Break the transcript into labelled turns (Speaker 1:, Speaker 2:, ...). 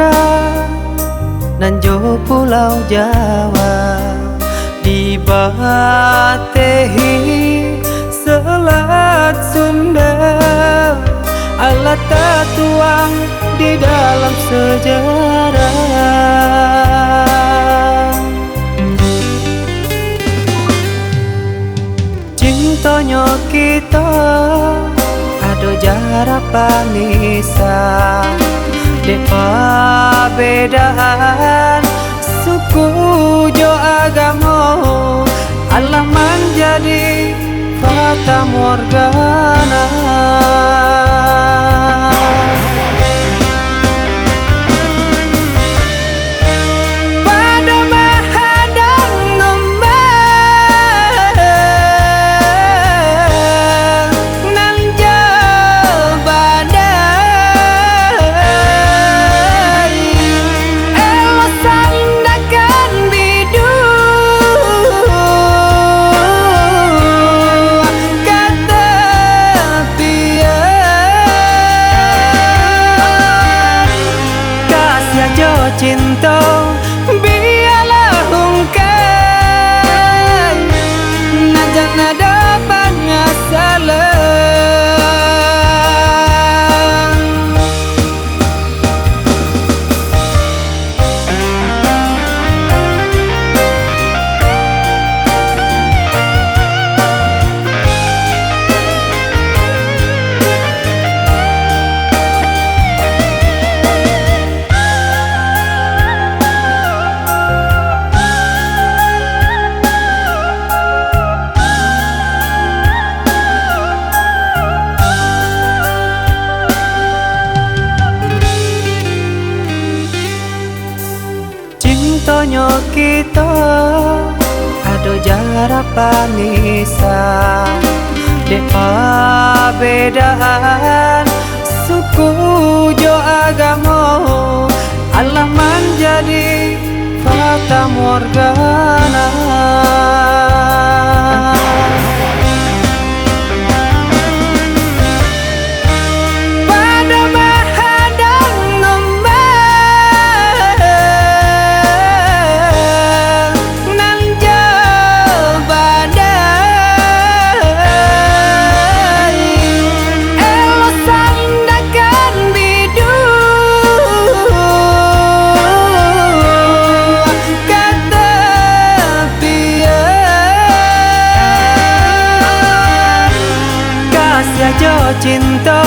Speaker 1: Sumatera dan jo Pulau Jawa, dibatehi Selat Sunda, alat tertuang di dalam sejarah. Cintonyo kita ado jarak panisa, depa bedaan suku jo agamo, Allah menjadi fata morgana. Cinta biarlah ungkai, najan ada banyak salah. Cintonyo kita ado jarak panisa, depa bedaan suku jo agamo, Allah menjadi fata morgana. Jo cinta